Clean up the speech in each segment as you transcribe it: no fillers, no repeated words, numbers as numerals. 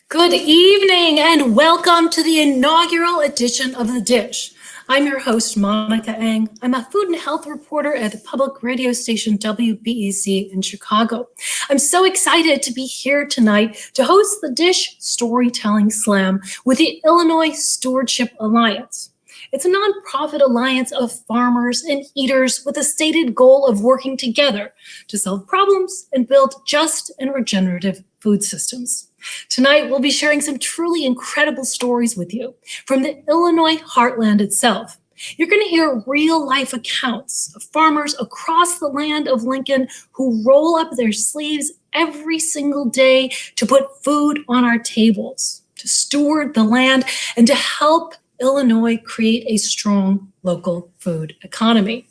Good evening and welcome to the inaugural edition of The Dish. I'm your host, Monica Eng. I'm a food and health reporter at the public radio station WBEZ in Chicago. I'm so excited to be here tonight to host the Dish Storytelling Slam with the Illinois Stewardship Alliance. It's a nonprofit alliance of farmers and eaters with a stated goal of working together to solve problems and build just and regenerative food systems. Tonight, we'll be sharing some truly incredible stories with you from the Illinois heartland itself. You're going to hear real-life accounts of farmers across the land of Lincoln who roll up their sleeves every single day to put food on our tables, to steward the land, and to help Illinois create a strong local food economy.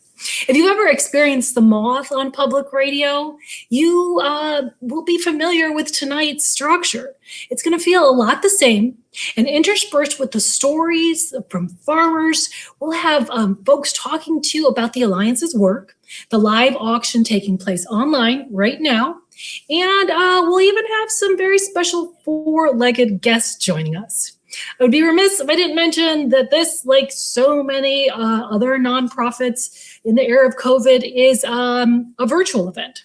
If you've ever experienced the Moth on public radio, you will be familiar with tonight's structure. It's going to feel a lot the same, and interspersed with the stories from farmers, we'll have folks talking to you about the Alliance's work, the live auction taking place online right now, and we'll even have some very special four-legged guests joining us. I would be remiss if I didn't mention that this, like so many other nonprofits in the era of COVID, is a virtual event.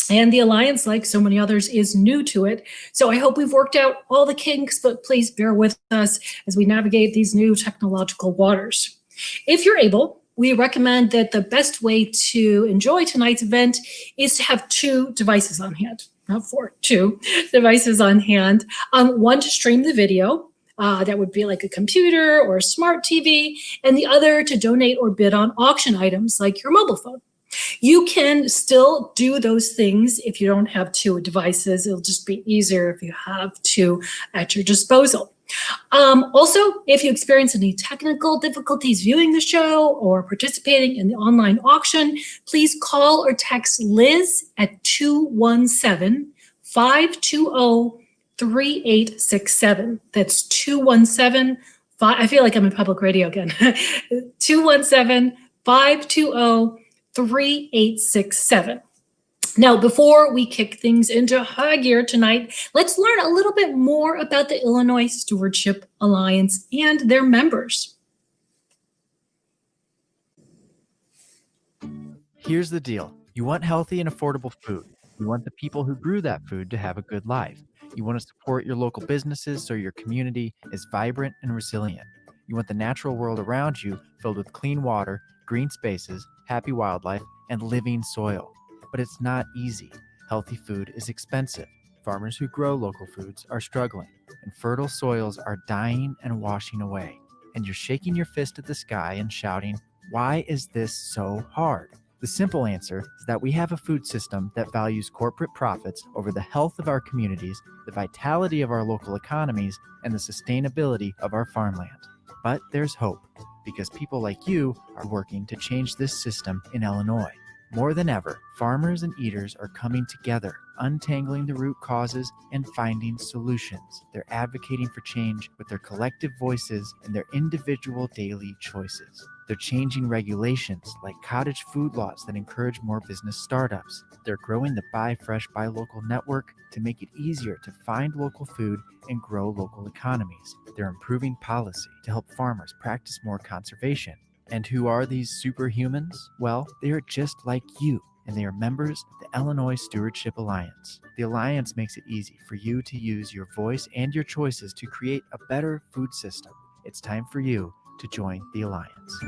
And the Alliance, like so many others, is new to it. So I hope we've worked out all the kinks, but please bear with us as we navigate these new technological waters. If you're able, we recommend that the best way to enjoy tonight's event is to have two devices on hand. Not four, two devices on hand. One to stream the video. That would be like a computer or a smart TV, and the other to donate or bid on auction items like your mobile phone. You can still do those things if you don't have two devices. It'll just be easier if you have two at your disposal. Also, if you experience any technical difficulties viewing the show or participating in the online auction, please call or text Liz at 217-520-3867. That's 217-5. I feel like I'm in public radio again. 217-520-3867. Now, before we kick things into high gear tonight, let's learn a little bit more about the Illinois Stewardship Alliance and their members. Here's the deal. You want healthy and affordable food. You want the people who grew that food to have a good life. You want to support your local businesses so your community is vibrant and resilient. You want the natural world around you filled with clean water, green spaces, happy wildlife, and living soil. But it's not easy. Healthy food is expensive. Farmers who grow local foods are struggling, and fertile soils are dying and washing away. And you're shaking your fist at the sky and shouting, "Why is this so hard?" The simple answer is that we have a food system that values corporate profits over the health of our communities, the vitality of our local economies, and the sustainability of our farmland. But there's hope, because people like you are working to change this system in Illinois. More than ever, farmers and eaters are coming together, untangling the root causes and finding solutions. They're advocating for change with their collective voices and their individual daily choices. They're changing regulations like cottage food laws that encourage more business startups. They're growing the Buy Fresh, Buy Local network to make it easier to find local food and grow local economies. They're improving policy to help farmers practice more conservation. And who are these superhumans? Well, they are just like you, and they are members of the Illinois Stewardship Alliance. The Alliance makes it easy for you to use your voice and your choices to create a better food system. It's time for you to join the Alliance.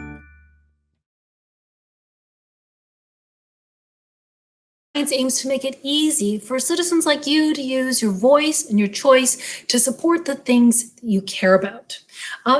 Alliance aims to make it easy for citizens like you to use your voice and your choice to support the things you care about.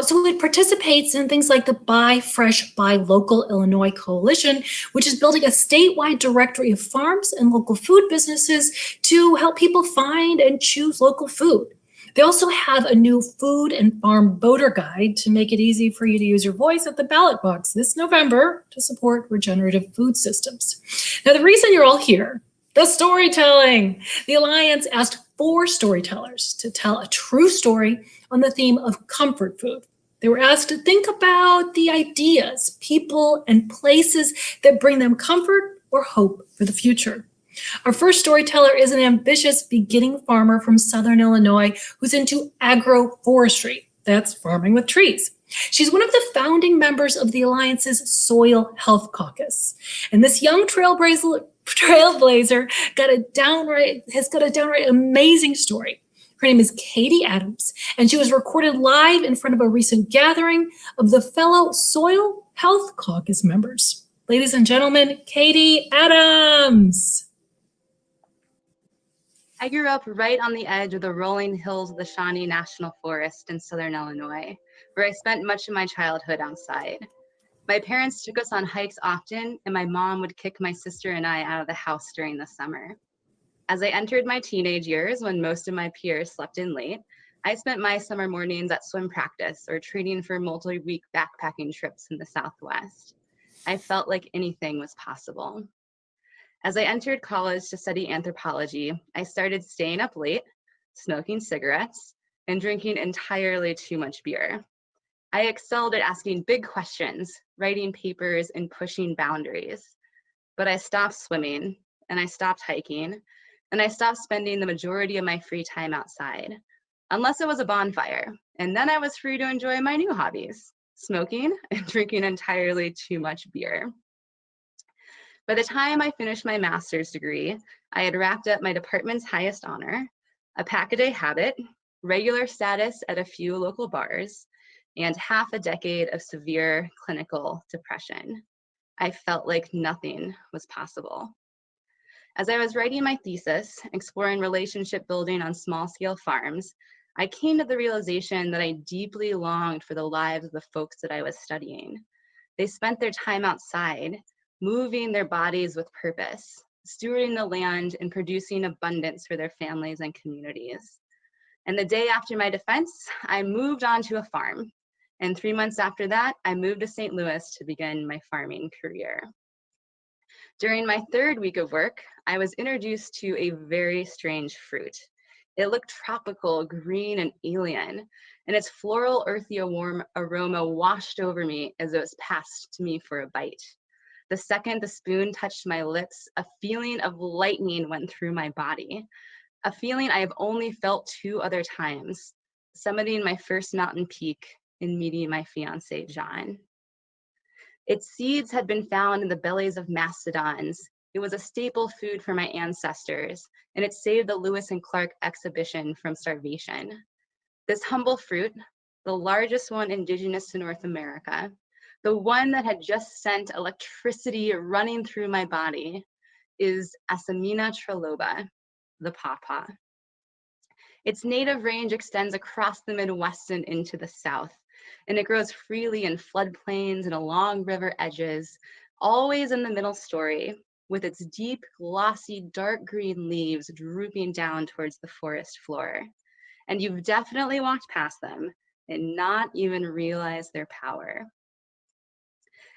So it participates in things like the Buy Fresh, Buy Local Illinois Coalition, which is building a statewide directory of farms and local food businesses to help people find and choose local food. They also have a new food and farm voter guide to make it easy for you to use your voice at the ballot box this November to support regenerative food systems. Now, the reason you're all here, the storytelling. The Alliance asked 4 storytellers to tell a true story on the theme of comfort food. They were asked to think about the ideas, people, and places that bring them comfort or hope for the future. Our first storyteller is an ambitious beginning farmer from Southern Illinois who's into agroforestry. That's farming with trees. She's one of the founding members of the Alliance's Soil Health Caucus. And this young trailblazer has got a downright amazing story. Her name is Katie Adams, and she was recorded live in front of a recent gathering of the fellow Soil Health Caucus members. Ladies and gentlemen, Katie Adams. I grew up right on the edge of the rolling hills of the Shawnee National Forest in Southern Illinois, where I spent much of my childhood outside. My parents took us on hikes often, and my mom would kick my sister and I out of the house during the summer. As I entered my teenage years, when most of my peers slept in late, I spent my summer mornings at swim practice or training for multi-week backpacking trips in the Southwest. I felt like anything was possible. As I entered college to study anthropology, I started staying up late, smoking cigarettes, and drinking entirely too much beer. I excelled at asking big questions, writing papers, and pushing boundaries. But I stopped swimming, and I stopped hiking, and I stopped spending the majority of my free time outside, unless it was a bonfire, and then I was free to enjoy my new hobbies, smoking and drinking entirely too much beer. By the time I finished my master's degree, I had wrapped up my department's highest honor, a pack-a-day habit, regular status at a few local bars, and half a decade of severe clinical depression. I felt like nothing was possible. As I was writing my thesis, exploring relationship building on small-scale farms, I came to the realization that I deeply longed for the lives of the folks that I was studying. They spent their time outside, moving their bodies with purpose, stewarding the land and producing abundance for their families and communities. And the day after my defense, I moved onto a farm. And 3 months after that, I moved to St. Louis to begin my farming career. During my third week of work, I was introduced to a very strange fruit. It looked tropical, green, and alien, and its floral, earthy aroma washed over me as it was passed to me for a bite. The second the spoon touched my lips, a feeling of lightning went through my body, a feeling I have only felt 2 other times, summiting my first mountain peak and meeting my fiance, John. Its seeds had been found in the bellies of mastodons. It was a staple food for my ancestors, and it saved the Lewis and Clark exhibition from starvation. This humble fruit, the largest one indigenous to North America, the one that had just sent electricity running through my body, is Asimina triloba, the pawpaw. Its native range extends across the Midwest and into the South, and it grows freely in floodplains and along river edges, always in the middle story, with its deep, glossy, dark green leaves drooping down towards the forest floor. And you've definitely walked past them and not even realized their power.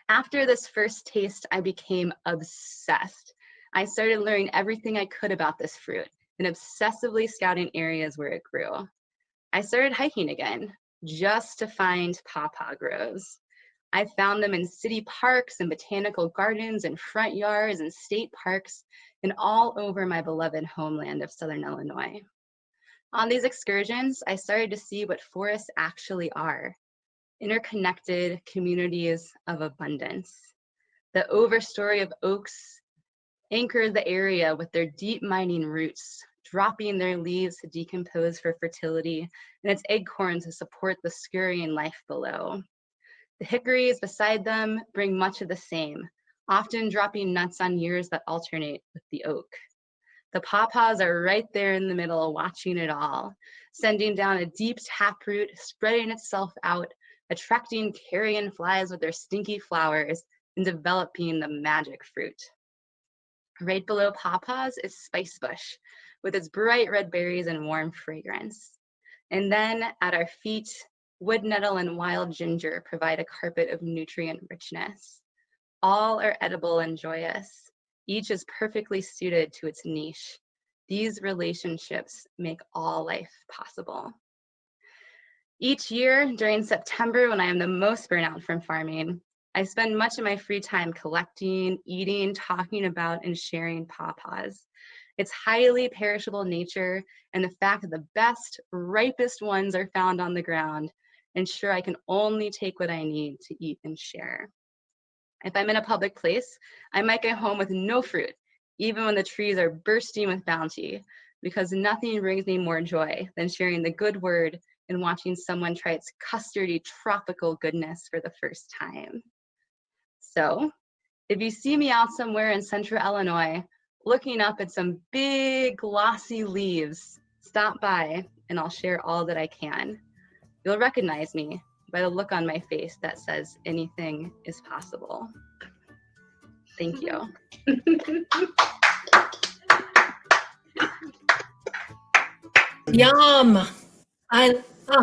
After this first taste, I became obsessed. I started learning everything I could about this fruit and obsessively scouting areas where it grew. I started hiking again, just to find pawpaw groves. I found them in city parks and botanical gardens and front yards and state parks and all over my beloved homeland of Southern Illinois. On these excursions, I started to see what forests actually are: interconnected communities of abundance. The overstory of oaks anchor the area with their deep mining roots, dropping their leaves to decompose for fertility and its acorns to support the scurrying life below. The hickories beside them bring much of the same, often dropping nuts on years that alternate with the oak. The pawpaws are right there in the middle, watching it all, sending down a deep taproot, spreading itself out, attracting carrion flies with their stinky flowers, and developing the magic fruit. Right below pawpaws is spicebush, with its bright red berries and warm fragrance. And then at our feet, wood nettle and wild ginger provide a carpet of nutrient richness. All are edible and joyous. Each is perfectly suited to its niche. These relationships make all life possible. Each year during September, when I am the most burnout from farming, I spend much of my free time collecting, eating, talking about, and sharing pawpaws. Its highly perishable nature and the fact that the best, ripest ones are found on the ground ensure I can only take what I need to eat and share. If I'm in a public place, I might get home with no fruit, even when the trees are bursting with bounty, because nothing brings me more joy than sharing the good word and watching someone try its custardy tropical goodness for the first time. So, if you see me out somewhere in central Illinois, looking up at some big glossy leaves, stop by and I'll share all that I can. You'll recognize me by the look on my face that says anything is possible. Thank you. Yum.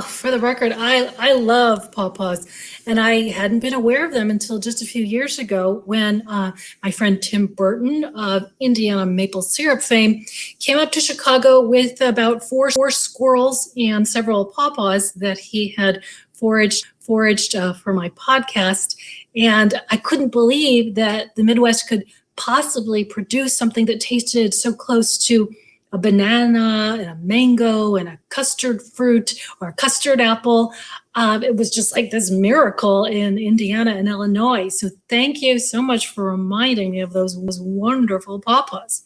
For the record, I love pawpaws, and I hadn't been aware of them until just a few years ago when my friend Tim Burton of Indiana maple syrup fame came up to Chicago with about four squirrels and several pawpaws that he had foraged for my podcast, and I couldn't believe that the Midwest could possibly produce something that tasted so close to a banana and a mango and a custard fruit or a custard apple. It was just like this miracle in Indiana and Illinois. So thank you so much for reminding me of those wonderful pawpaws.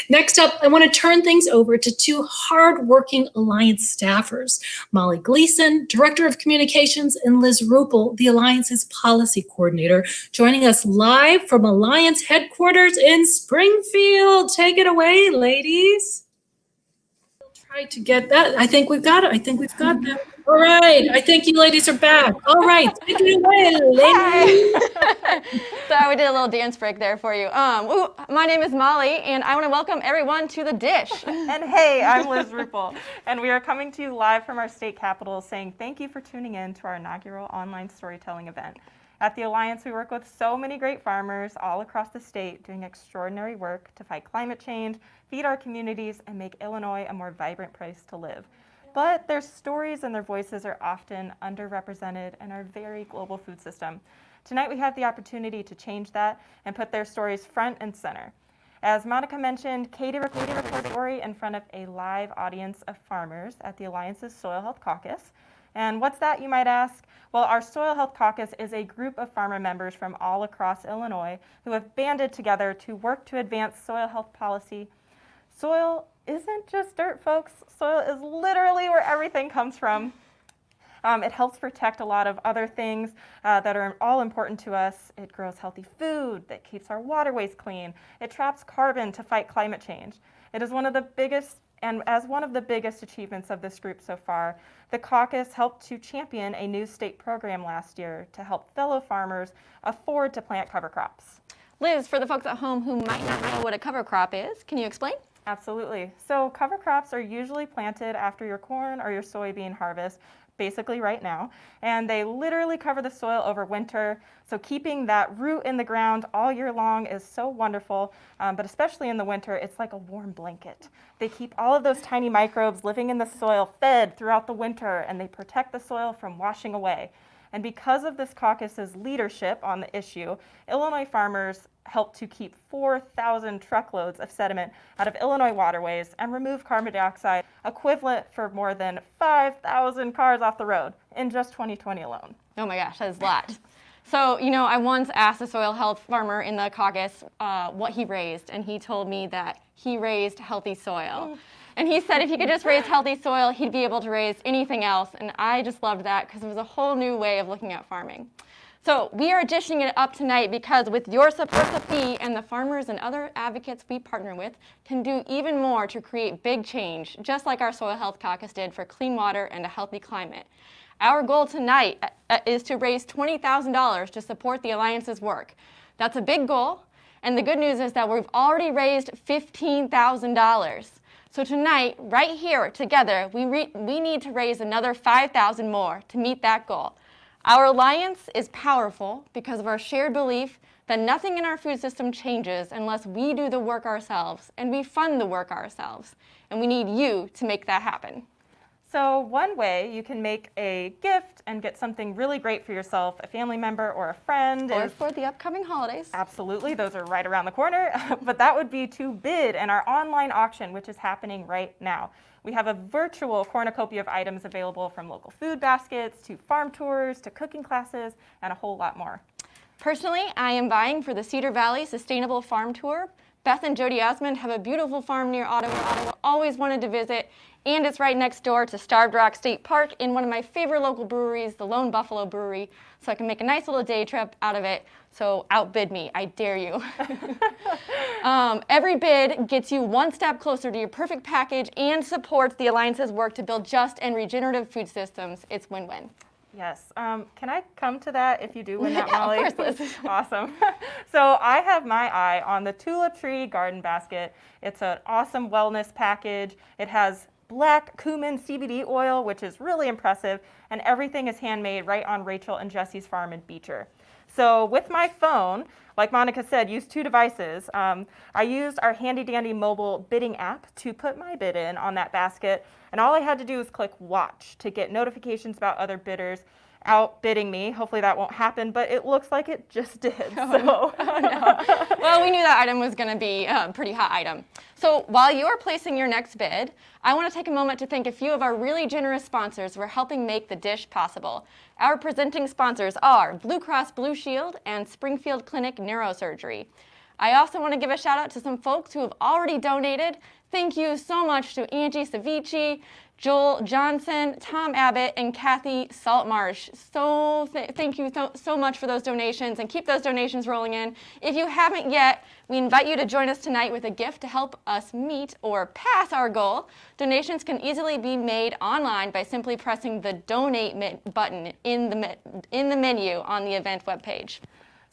Next up, I want to turn things over to two hardworking Alliance staffers, Molly Gleason, Director of Communications, and Liz Ruppel, the Alliance's Policy Coordinator, joining us live from Alliance headquarters in Springfield. Take it away, ladies. Try to get that. I think we've got it. that. All right. I think you ladies are back. All right. Take it away, ladies. So we did a little dance break there for you. My name is Molly, and I want to welcome everyone to The Dish. And hey, I'm Liz Ruppel, and we are coming to you live from our state capitol saying thank you for tuning in to our inaugural online storytelling event. At the Alliance, we work with so many great farmers all across the state doing extraordinary work to fight climate change, feed our communities, and make Illinois a more vibrant place to live. But their stories and their voices are often underrepresented in our very global food system. Tonight we have the opportunity to change that and put their stories front and center. As Monica mentioned, Katie recorded her story in front of a live audience of farmers at the Alliance's Soil Health Caucus. And what's that, you might ask? Well, our Soil Health Caucus is a group of farmer members from all across Illinois who have banded together to work to advance soil health policy. Soil isn't just dirt, folks. Soil is literally where everything comes from. It helps protect a lot of other things that are all important to us. It grows healthy food that keeps our waterways clean. It traps carbon to fight climate change. It is one of the biggest, and as one of the biggest achievements of this group so far, the caucus helped to champion a new state program last year to help fellow farmers afford to plant cover crops. Liz, for the folks at home who might not know what a cover crop is, can you explain? Absolutely. So cover crops are usually planted after your corn or your soybean harvest, basically right now, and they literally cover the soil over winter. So keeping that root in the ground all year long is so wonderful, but especially in the winter, it's like a warm blanket. They keep all of those tiny microbes living in the soil fed throughout the winter, and they protect the soil from washing away. And because of this caucus's leadership on the issue, Illinois farmers helped to keep 4,000 truckloads of sediment out of Illinois waterways and remove carbon dioxide equivalent for more than 5,000 cars off the road in just 2020 alone. Oh my gosh, that is a lot. So, I once asked a soil health farmer in the caucus what he raised, and he told me that he raised healthy soil. And he said if he could just raise healthy soil, he'd be able to raise anything else. And I just loved that because it was a whole new way of looking at farming. So we are dishing it up tonight because with your support, we and the farmers and other advocates we partner with can do even more to create big change, just like our Soil Health Caucus did for clean water and a healthy climate. Our goal tonight is to raise $20,000 to support the Alliance's work. That's a big goal, and the good news is that we've already raised $15,000. So tonight, right here, together, we need to raise another $5,000 more to meet that goal. Our alliance is powerful because of our shared belief that nothing in our food system changes unless we do the work ourselves and we fund the work ourselves. And we need you to make that happen. So one way you can make a gift and get something really great for yourself, a family member, or a friend Or is for the upcoming holidays. absolutely, those are right around the corner, but that would be to bid in our online auction, which is happening right now. We have a virtual cornucopia of items available from local food baskets to farm tours to cooking classes and a whole lot more. Personally, I am vying for the Cedar Valley Sustainable Farm Tour. Beth and Jody Osmond have a beautiful farm near Ottawa. Always wanted to visit, and it's right next door to Starved Rock State Park in one of my favorite local breweries, the Lone Buffalo Brewery, so I can make a nice little day trip out of it. So outbid me, I dare you. Every bid gets you one step closer to your perfect package and supports the Alliance's work to build just and regenerative food systems. It's win-win. Yes. Can I come to that if you do win that, Yeah, Molly? of course, Liz. Awesome. So I have my eye on the Tulip Tree Garden Basket. It's an awesome wellness package. It has black cumin CBD oil, which is really impressive, and everything is handmade right on Rachel and Jesse's farm in Beecher. So with my phone, like Monica said, use two devices. I used our handy dandy mobile bidding app to put my bid in on that basket, and all I had to do was click watch to get notifications about other bidders outbidding me. Hopefully that won't happen, but it looks like it just did. No. Well, we knew that item was going to be a pretty hot item. So while you are placing your next bid, I want to take a moment to thank a few of our really generous sponsors who are helping make the dish possible. Our presenting sponsors are Blue Cross Blue Shield and Springfield Clinic Neurosurgery. I also want to give a shout out to some folks who have already donated. Thank you so much to Angie Savici, Joel Johnson, Tom Abbott, and Kathy Saltmarsh. Thank you so much for those donations, and keep those donations rolling in. If you haven't yet, we invite you to join us tonight with a gift to help us meet or pass our goal. Donations can easily be made online by simply pressing the donate button in the menu on the event webpage.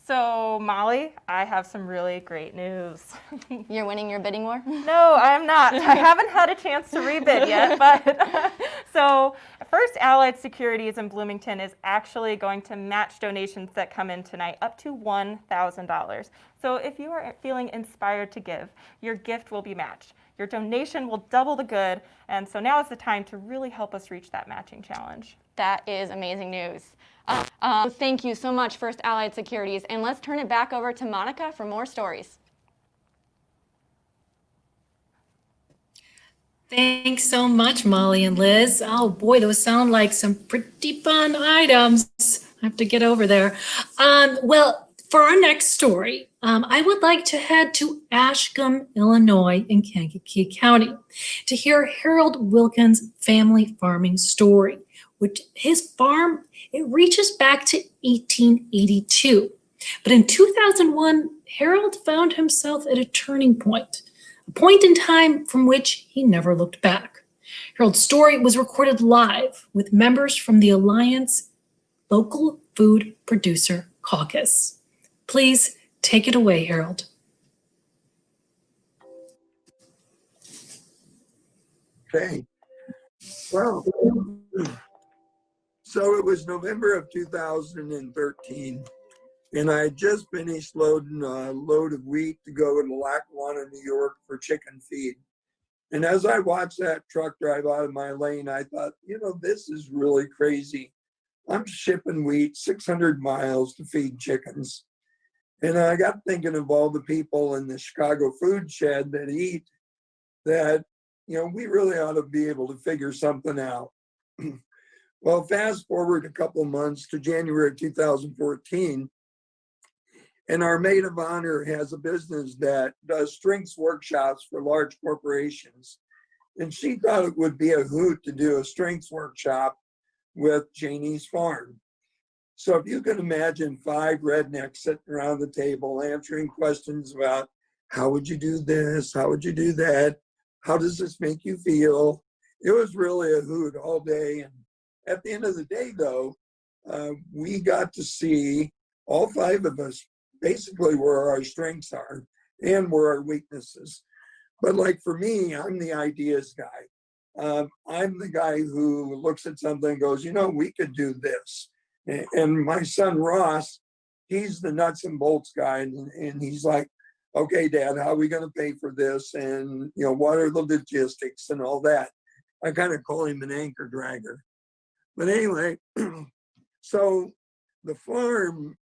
So Molly, I have some really great news. You're winning your bidding war? No, I'm not. I haven't had a chance to rebid yet, but so First Allied Securities in Bloomington is actually going to match donations that come in tonight up to $1,000. So if you are feeling inspired to give, your gift will be matched. Your donation will double the good, and so now is the time to really help us reach that matching challenge. That is amazing news. Thank you so much, First Allied Securities, and let's turn it back over to Monica for more stories. Thanks so much, Molly and Liz. Oh boy, those sound like some pretty fun items. I have to get over there. Well, for our next story, I would like to head to Ashcombe, Illinois in Kankakee County to hear Harold Wilkins' family farming story, which his farm, it reaches back to 1882. But in 2001, Harold found himself at a turning point, a point in time from which he never looked back. Harold's story was recorded live with members from the Alliance Local Food Producer Caucus. Please take it away, Harold. Okay. Well, so it was November of 2013, and I had just finished loading a load of wheat to go to Lackawanna, New York for chicken feed. And as I watched that truck drive out of my lane, I thought, you know, this is really crazy. I'm shipping wheat 600 miles to feed chickens. And I got thinking of all the people in the Chicago food shed that eat that, you know, we really ought to be able to figure something out. Well, fast forward a couple months to January 2014, and our maid of honor has a business that does strengths workshops for large corporations. And she thought it would be a hoot to do a strengths workshop with Janie's farm. So if you can imagine 5 rednecks sitting around the table answering questions about how would you do this? How would you do that? How does this make you feel? It was really a hoot all day. And at the end of the day, though, we got to see all 5 of us basically where our strengths are and where our weaknesses. But like for me, I'm the ideas guy. I'm the guy who looks at something and goes, you know, we could do this. And my son Ross, he's the nuts and bolts guy, and he's like, okay, Dad, how are we going to pay for this? And, you know, what are the logistics and all that? I kind of call him an anchor dragger. But anyway, so the farm,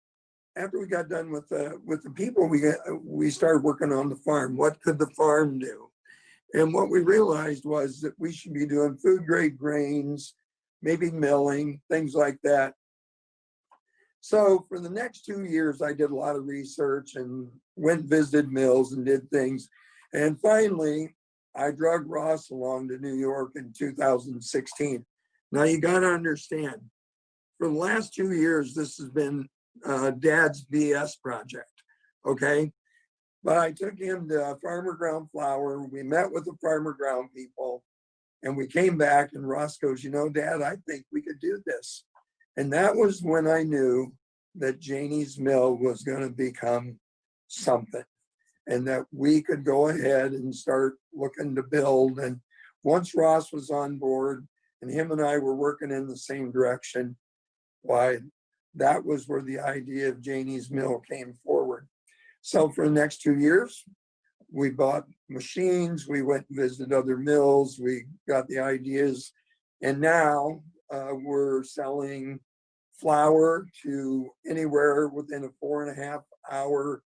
after we got done with the people, we started working on the farm. What could the farm do? And what we realized was that we should be doing food grade grains, maybe milling, things like that. So for the next 2 years, I did a lot of research and went and visited mills and did things. And finally, I drug Ross along to New York in 2016. Now you got to understand, for the last 2 years, this has been Dad's BS project, okay? But I took him to Farmer Ground Flour. We met with the Farmer Ground people, and we came back, and Ross goes, you know, Dad, I think we could do this. And that was when I knew that Janie's Mill was going to become something, and that we could go ahead and start looking to build. And once Ross was on board and him and I were working in the same direction, why, that was where the idea of Janie's Mill came forward. So for the next 2 years, we bought machines, we went and visited other mills, we got the ideas, and now we're selling flour to anywhere within a 4.5 hour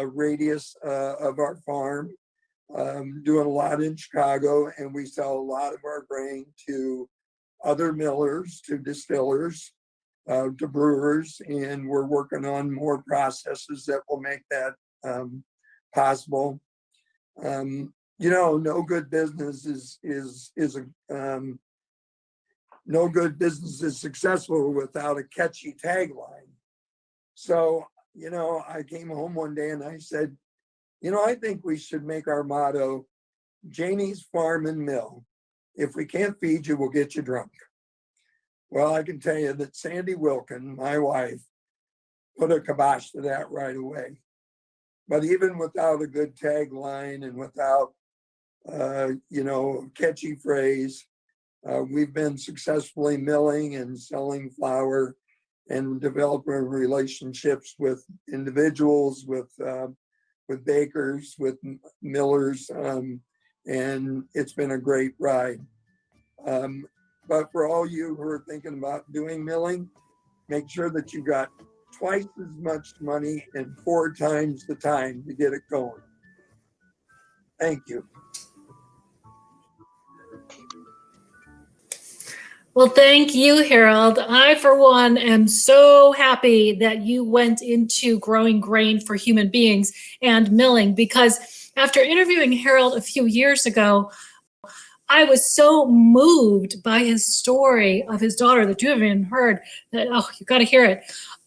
radius of our farm, doing a lot in Chicago, and we sell a lot of our grain to other millers, to distillers, to brewers, and we're working on more processes that will make that possible. You know, no good business no good business is successful without a catchy tagline. So, you know, I came home one day and I said, you know, I think we should make our motto, Janie's Farm and Mill. If we can't feed you, we'll get you drunk. Well, I can tell you that Sandy Wilkins, my wife, put a kibosh to that right away. But even without a good tagline and without, you know, catchy phrase, we've been successfully milling and selling flour and developing relationships with individuals, with bakers, with millers, and it's been a great ride. But for all you who are thinking about doing milling, make sure that you got twice as much money and 4 times the time to get it going. Thank you. Well, thank you, Harold. I, for one, am so happy that you went into growing grain for human beings and milling, because after interviewing Harold a few years ago, I was so moved by his story of his daughter that you haven't even heard, that, oh, you got to hear it.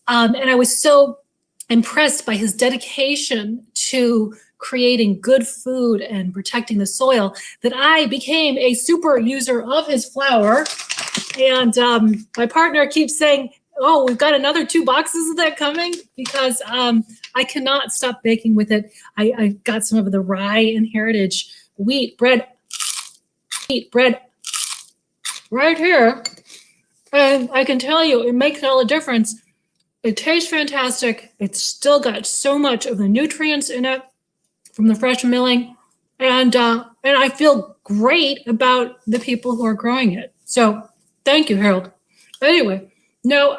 And I was so impressed by his dedication to creating good food and protecting the soil that I became a super user of his flour. And my partner keeps saying, oh, we've got another 2 boxes of that coming, because I cannot stop baking with it. I got some of the rye and heritage wheat bread right here. And I can tell you, it makes all the difference. It tastes fantastic. It's still got so much of the nutrients in it from the fresh milling. And I feel great about the people who are growing it. So thank you, Harold. Anyway, now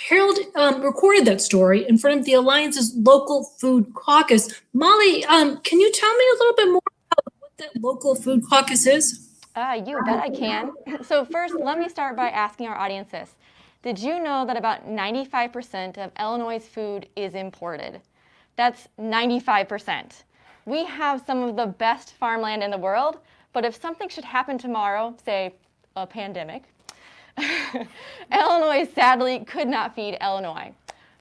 Harold recorded that story in front of the Alliance's local food caucus. Molly, can you tell me a little bit more about what that local food caucus is? You bet I can. So first, let me start by asking our audience this. Did you know that about 95% of Illinois' food is imported? That's 95%. We have some of the best farmland in the world, but if something should happen tomorrow, say a pandemic, Illinois sadly could not feed Illinois.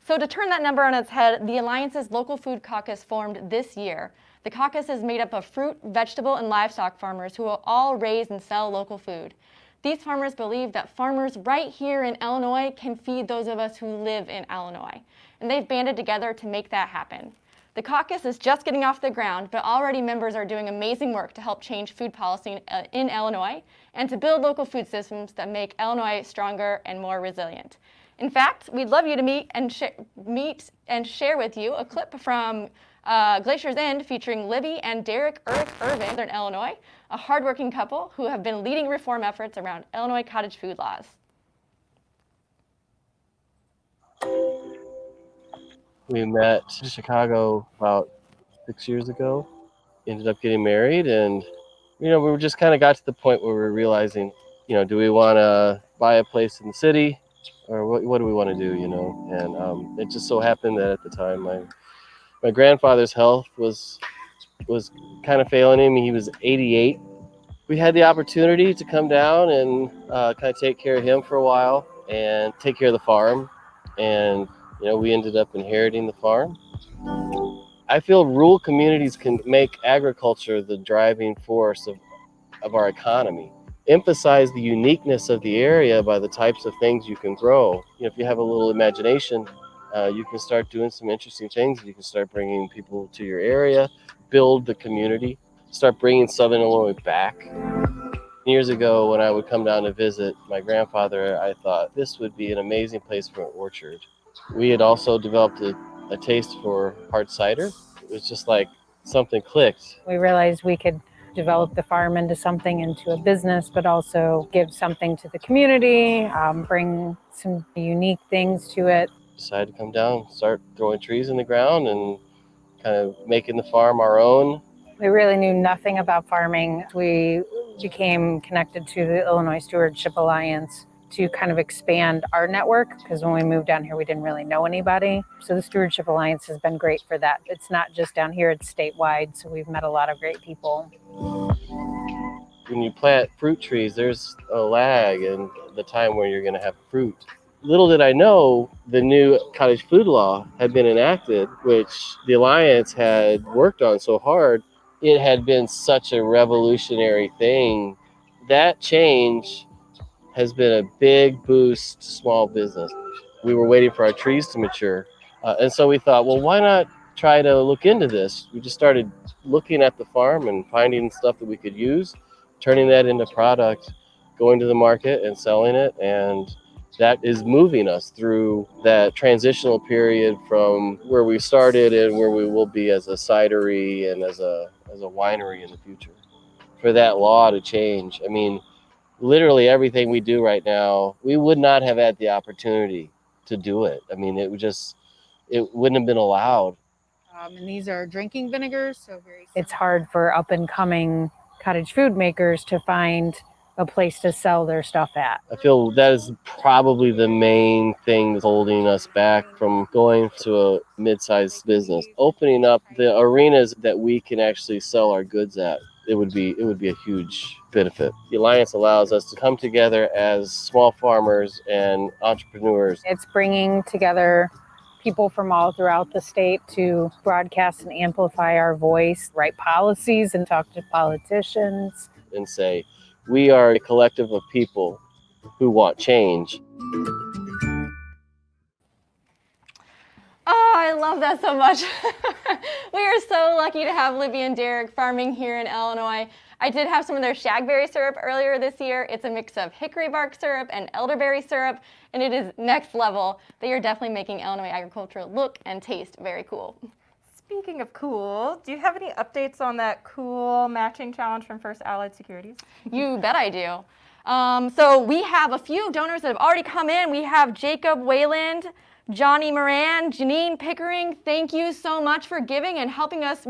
So to turn that number on its head, the Alliance's local food caucus formed this year. The caucus is made up of fruit, vegetable, and livestock farmers who will all raise and sell local food. These farmers believe that farmers right here in Illinois can feed those of us who live in Illinois, and they've banded together to make that happen. The caucus is just getting off the ground, but already members are doing amazing work to help change food policy in Illinois and to build local food systems that make Illinois stronger and more resilient. In fact, we'd love you to meet and share with you a clip from Glacier's End, featuring Libby and Derek Irvin, Southern Illinois, a hardworking couple who have been leading reform efforts around Illinois cottage food laws. We met in Chicago about 6 years ago, ended up getting married, and we were just kind of got to the point where we were realizing, do we want to buy a place in the city, or what do we want to do, and it just so happened that at the time my grandfather's health was kind of failing him. He was 88. We had the opportunity to come down and kind of take care of him for a while and take care of the farm, and we ended up inheriting the farm. I feel rural communities can make agriculture the driving force of our economy. Emphasize the uniqueness of the area by the types of things you can grow. If you have a little imagination, you can start doing some interesting things. You can start bringing people to your area, build the community, start bringing Southern Illinois back. Years ago, when I would come down to visit my grandfather, I thought this would be an amazing place for an orchard. We had also developed a taste for hard cider. It was just like something clicked. We realized we could develop the farm into a business, but also give something to the community, bring some unique things to it. Decided to come down, start throwing trees in the ground and kind of making the farm our own. We really knew nothing about farming. We became connected to the Illinois Stewardship Alliance to kind of expand our network, because when we moved down here, we didn't really know anybody. So the Stewardship Alliance has been great for that. It's not just down here, it's statewide. So we've met a lot of great people. When you plant fruit trees, there's a lag in the time where you're going to have fruit. Little did I know, the new cottage food law had been enacted, which the Alliance had worked on so hard. It had been such a revolutionary thing. That change has been a big boost to small business. We were waiting for our trees to mature. And so we thought, well, why not try to look into this? We just started looking at the farm and finding stuff that we could use, turning that into product, going to the market and selling it. And that is moving us through that transitional period from where we started and where we will be as a cidery and as a winery in the future. For that law to change, I mean, literally everything we do right now, we would not have had the opportunity to do it. I mean, it wouldn't have been allowed. And these are drinking vinegars, so It's hard for up and coming cottage food makers to find a place to sell their stuff at. I feel that is probably the main thing holding us back from going to a mid-sized business. Opening up the arenas that we can actually sell our goods at, it would be a huge benefit. The Alliance allows us to come together as small farmers and entrepreneurs. It's bringing together people from all throughout the state to broadcast and amplify our voice, write policies and talk to politicians. And say, we are a collective of people who want change. Oh, I love that so much. We are so lucky to have Libby and Derek farming here in Illinois. I did have some of their shagberry syrup earlier this year. It's a mix of hickory bark syrup and elderberry syrup, and it is next level. They are definitely making Illinois agriculture look and taste very cool. Speaking of cool, do you have any updates on that cool matching challenge from First Allied Securities? You bet I do. So we have a few donors that have already come in. We have Jacob Wayland, Johnny Moran, Janine Pickering. Thank you so much for giving and helping us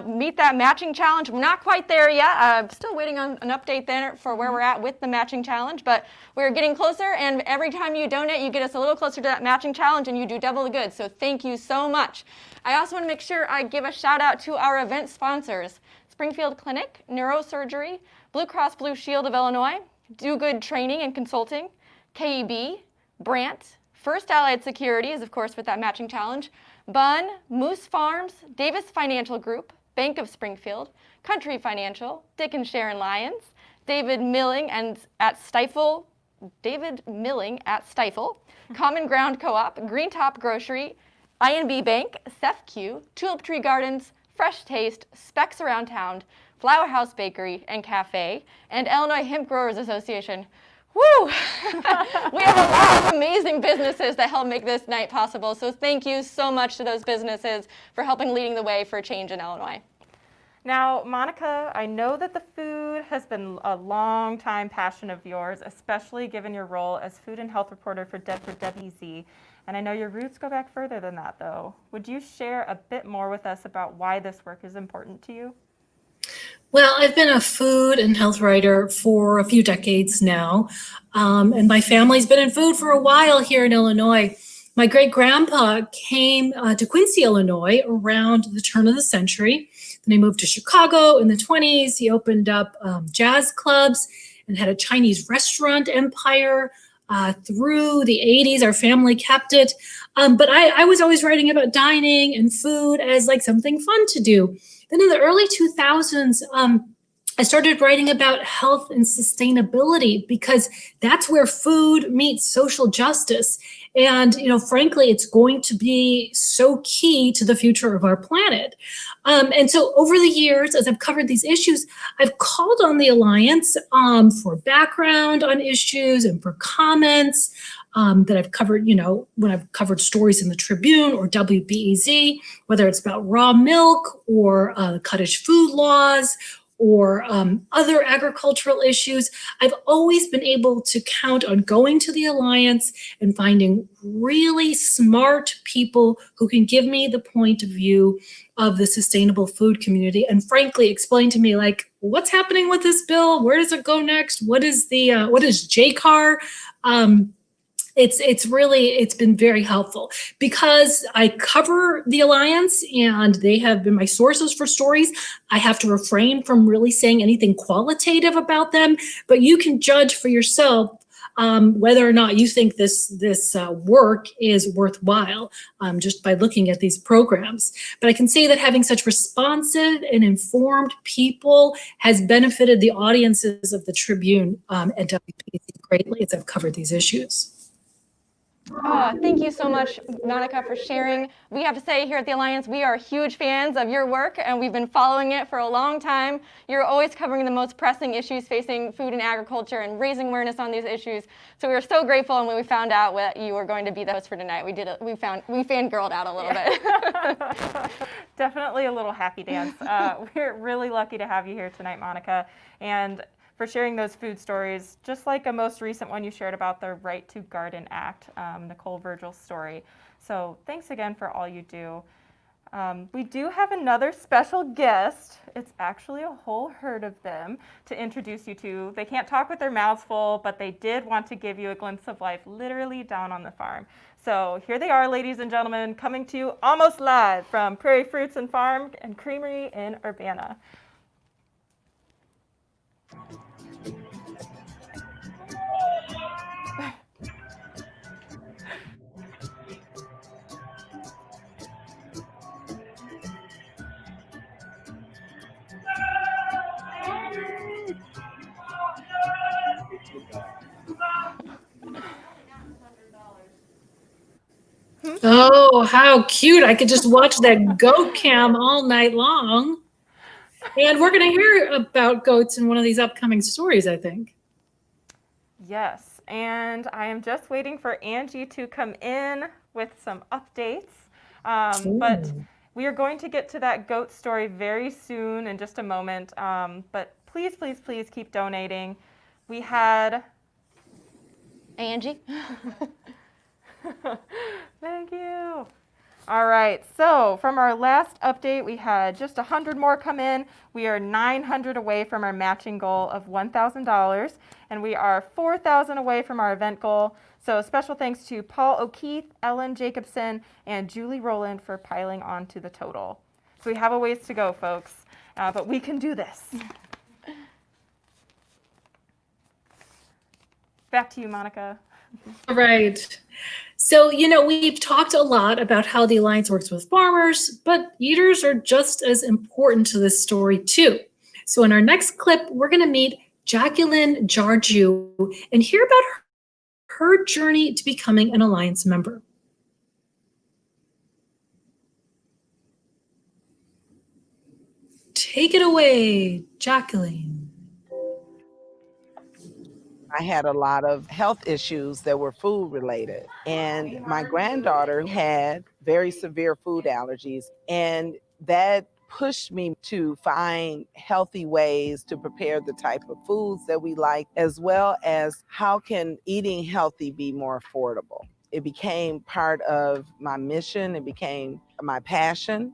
meet that matching challenge. We're not quite there yet. I'm still waiting on an update there for where we're at with the matching challenge, but we're getting closer, and every time you donate, you get us a little closer to that matching challenge, and you do double the good. So thank you so much. I also want to make sure I give a shout out to our event sponsors: Springfield Clinic, Neurosurgery, Blue Cross Blue Shield of Illinois, Do Good Training and Consulting, KEB, Brandt, First Allied Securities, of course, with that matching challenge, Bunn, Moose Farms, Davis Financial Group, Bank of Springfield, Country Financial, Dick and Sharon Lyons, David Milling at Stifel, Common Ground Co-op, Green Top Grocery, INB Bank, SEFQ, Tulip Tree Gardens, Fresh Taste, Specs Around Town, Flower House Bakery and Cafe, and Illinois Hemp Growers Association. Woo! We have a lot of amazing businesses that help make this night possible. So thank you so much to those businesses for helping leading the way for change in Illinois. Now, Monica, I know that the food has been a long time passion of yours, especially given your role as food and health reporter for WBEZ. And I know your roots go back further than that, though. Would you share a bit more with us about why this work is important to you? Well, I've been a food and health writer for a few decades now, and my family's been in food for a while here in Illinois. My great-grandpa came to Quincy, Illinois around the turn of the century. Then he moved to Chicago in the 20s. He opened up jazz clubs and had a Chinese restaurant empire. Through the 80s, our family kept it. But I was always writing about dining and food as like something fun to do. Then in the early 2000s, I started writing about health and sustainability because that's where food meets social justice. And, frankly, it's going to be so key to the future of our planet. And so over the years, as I've covered these issues, I've called on the Alliance for background on issues and for comments that I've covered, when I've covered stories in the Tribune or WBEZ, whether it's about raw milk or cottage food laws or other agricultural issues. I've always been able to count on going to the Alliance and finding really smart people who can give me the point of view of the sustainable food community and frankly explain to me like, what's happening with this bill? Where does it go next? What is JCAR? It's been very helpful because I cover the Alliance and they have been my sources for stories. I have to refrain from really saying anything qualitative about them, but you can judge for yourself whether or not you think this work is worthwhile just by looking at these programs. But I can say that having such responsive and informed people has benefited the audiences of the Tribune and WPC greatly as I've covered these issues. Thank you so much, Monica, for sharing. We have to say here at the Alliance, we are huge fans of your work, and we've been following it for a long time. You're always covering the most pressing issues facing food and agriculture and raising awareness on these issues. So we were so grateful, and when we found out that you were going to be the host for tonight, we fangirled out a little bit. Definitely a little happy dance. We're really lucky to have you here tonight, Monica, and for sharing those food stories, just like a most recent one you shared about the Right to Garden Act, Nicole Virgil's story. So thanks again for all you do. We do have another special guest. It's actually a whole herd of them to introduce you to. They can't talk with their mouths full, but they did want to give you a glimpse of life literally down on the farm. So here they are, ladies and gentlemen, coming to you almost live from Prairie Fruits and Farm and Creamery in Urbana. Oh, how cute. I could just watch that goat cam all night long. And we're going to hear about goats in one of these upcoming stories, I think. Yes, and I am just waiting for Angie to come in with some updates. But we are going to get to that goat story very soon in just a moment. But please, please, please keep donating. We had Angie. Thank you. All right, so from our last update, we had just 100 more come in. We are 900 away from our matching goal of $1,000, and we are 4,000 away from our event goal. So special thanks to Paul O'Keefe, Ellen Jacobson, and Julie Rowland for piling on to the total. So we have a ways to go, folks, but we can do this. Back to you, Monica. All right. So, we've talked a lot about how the Alliance works with farmers, but eaters are just as important to this story too. So in our next clip, we're going to meet Jacqueline Jarju and hear about her journey to becoming an Alliance member. Take it away, Jacqueline. I had a lot of health issues that were food related. And my granddaughter had very severe food allergies. And that pushed me to find healthy ways to prepare the type of foods that we like, as well as how can eating healthy be more affordable. It became part of my mission. It became my passion.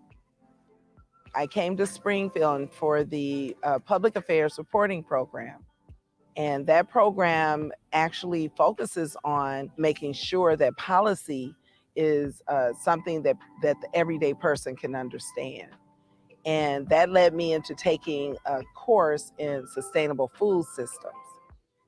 I came to Springfield for the Public Affairs Reporting Program. And that program actually focuses on making sure that policy is something that the everyday person can understand. And that led me into taking a course in sustainable food systems.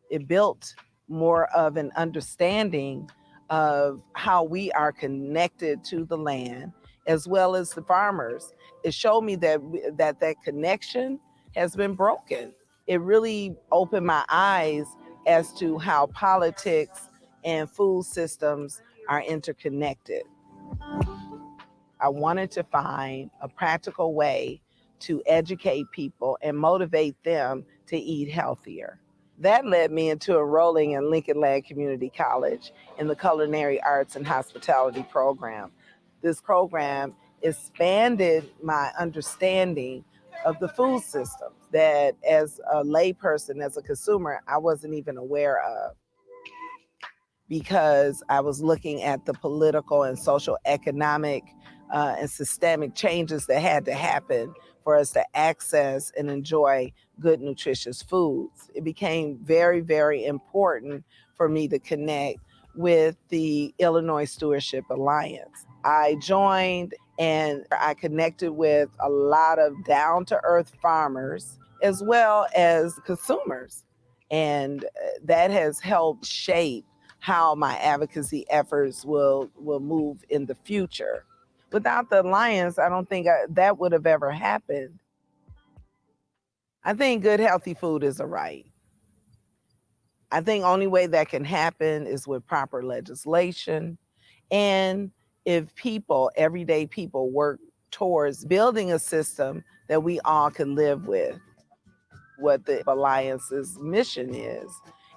It built more of an understanding of how we are connected to the land as well as the farmers. It showed me that connection has been broken. It really opened my eyes as to how politics and food systems are interconnected. I wanted to find a practical way to educate people and motivate them to eat healthier. That led me into enrolling in Lincoln Land Community College in the Culinary Arts and Hospitality program. This program expanded my understanding of the food system that as a layperson, as a consumer, I wasn't even aware of, because I was looking at the political and social economic and systemic changes that had to happen for us to access and enjoy good, nutritious foods. It became very, very important for me to connect with the Illinois Stewardship Alliance. I joined and I connected with a lot of down-to-earth farmers as well as consumers. And that has helped shape how my advocacy efforts will move in the future. Without the Alliance, I don't think that would have ever happened. I think good, healthy food is a right. I think only way that can happen is with proper legislation, and if people, everyday people, work towards building a system that we all can live with. What the Alliance's mission is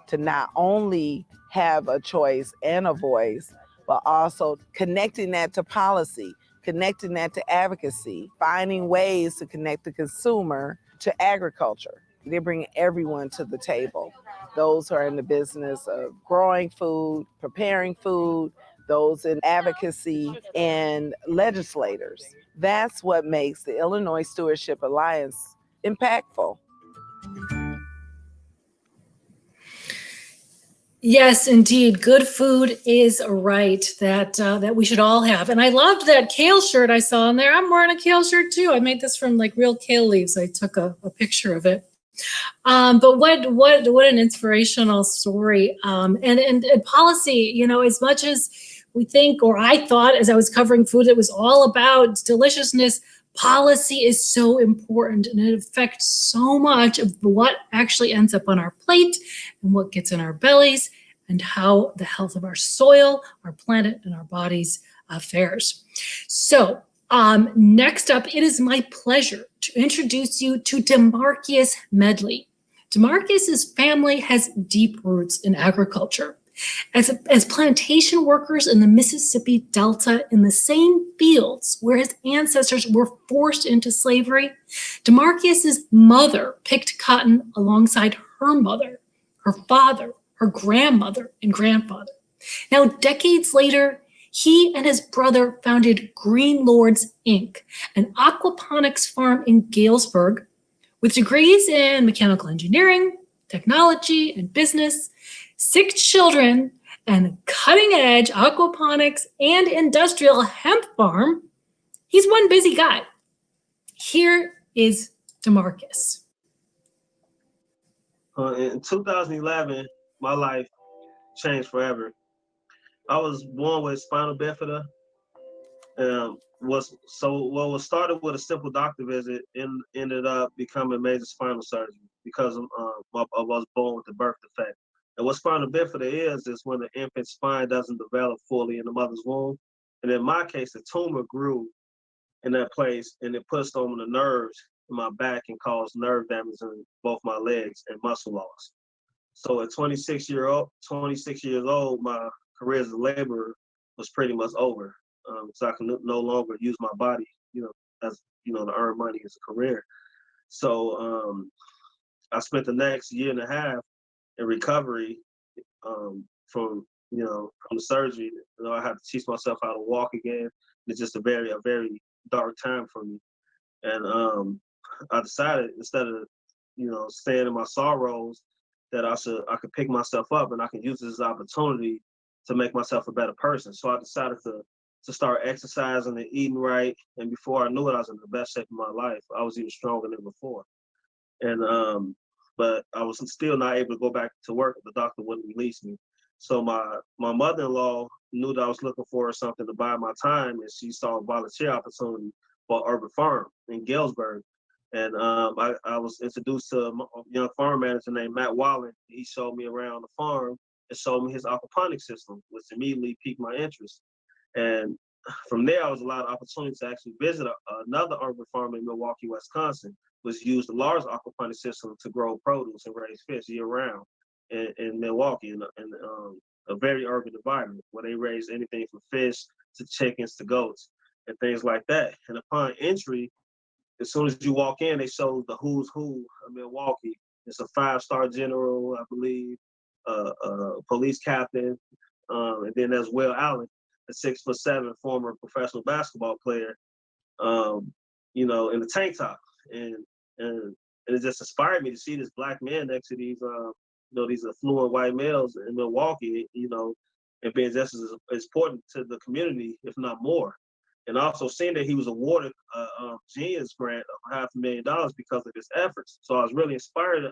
to not only have a choice and a voice, but also connecting that to policy, connecting that to advocacy, finding ways to connect the consumer to agriculture. They bring everyone to the table. Those who are in the business of growing food, preparing food, those in advocacy, and legislators. That's what makes the Illinois Stewardship Alliance impactful. Yes, indeed. Good food is a right that we should all have. And I loved that kale shirt I saw in there. I'm wearing a kale shirt too. I made this from like real kale leaves. I took a picture of it. But what an inspirational story. And policy, you know, as much as we think, or I thought as I was covering food, it was all about deliciousness. Policy is so important, and it affects so much of what actually ends up on our plate and what gets in our bellies and how the health of our soil, our planet, and our bodies fares. So next up, it is my pleasure to introduce you to Demarcus Medley. Demarcus's family has deep roots in agriculture. As plantation workers in the Mississippi Delta in the same fields where his ancestors were forced into slavery, Demarcus's mother picked cotton alongside her mother, her father, her grandmother, and grandfather. Now, decades later, he and his brother founded Green Lords, Inc., an aquaponics farm in Galesburg with degrees in mechanical engineering, technology, and business, 6 children, and cutting-edge aquaponics and industrial hemp farm. He's one busy guy. Here is Demarcus. In 2011, my life changed forever. I was born with spinal bifida. What was started with a simple doctor visit ended up becoming major spinal surgery because I was born with the birth defect. And what spinal bifida is when the infant's spine doesn't develop fully in the mother's womb. And in my case, the tumor grew in that place and it pushed on the nerves in my back and caused nerve damage in both my legs and muscle loss. So at 26 years old, my career as a laborer was pretty much over. So I can no longer use my body, as to earn money as a career. So I spent the next year and a half in recovery from the surgery. I had to teach myself how to walk again. It's just a very dark time for me. And I decided, instead of staying in my sorrows, that I could pick myself up and I can use this as an opportunity to make myself a better person. So I decided to start exercising and eating right. And before I knew it, I was in the best shape of my life. I was even stronger than before. And but I was still not able to go back to work. The doctor wouldn't release me. So my mother-in-law knew that I was looking for something to buy my time, and she saw a volunteer opportunity for Urban Farm in Galesburg. And I was introduced to a young farm manager named Matt Wallen. He showed me around the farm and showed me his aquaponics system, which immediately piqued my interest. And from there, I was allowed the opportunity to actually visit another urban farm in Milwaukee, Wisconsin, which used a large aquaponics system to grow produce and raise fish year-round in Milwaukee, in a very urban environment where they raise anything from fish to chickens to goats and things like that. And upon entry, as soon as you walk in, they show the who's who of Milwaukee. It's a 5-star general, I believe, a police captain, and then there's Will Allen, a 6'7" former professional basketball player, in the tank top, and it just inspired me to see this black man next to these these affluent white males in Milwaukee, and being just as important to the community, if not more. And also seeing that he was awarded a Genius grant of $500,000 because of his efforts. So I was really inspired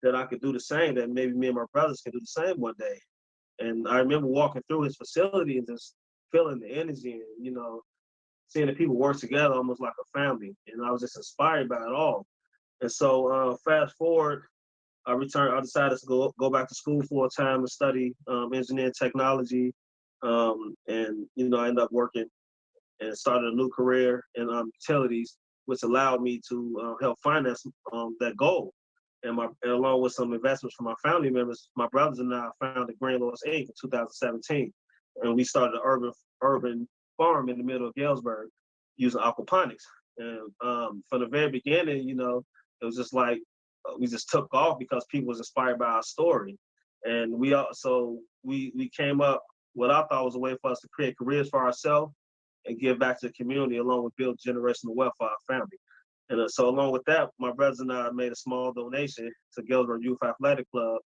that I could do the same, that maybe me and my brothers can do the same one day. And I remember walking through his facility and just feeling the energy and, seeing the people work together almost like a family. And I was just inspired by it all. And so fast forward, I decided to go back to school full time and study engineering technology. And, I ended up working and started a new career in utilities, which allowed me to help finance that goal. And along with some investments from my family members, my brothers and I founded Green Lords Inc. in 2017. And we started an urban farm in the middle of Galesburg using aquaponics. And from the very beginning, it was just like we just took off because people was inspired by our story. And we came up what I thought was a way for us to create careers for ourselves and give back to the community, along with build generational wealth for our family. And so along with that, my brothers and I made a small donation to Galesburg Youth Athletic Club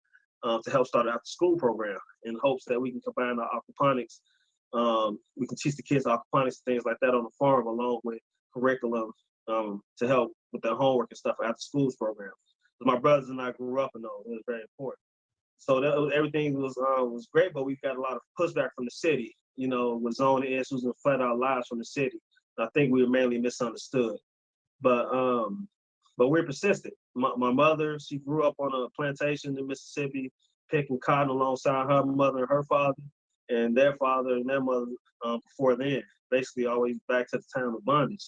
to help start an after-school program in hopes that we can combine our aquaponics. We can teach the kids aquaponics and things like that on the farm, along with curriculum to help with their homework and stuff after schools programs. My brothers and I grew up in those. It was very important. So everything was great, but we got a lot of pushback from the city, with zoning issues and flat out lies from the city. I think we were mainly misunderstood. But we're persistent. My mother, she grew up on a plantation in Mississippi, picking cotton alongside her mother and her father, and their father and their mother before then, basically always back to the time of bondage.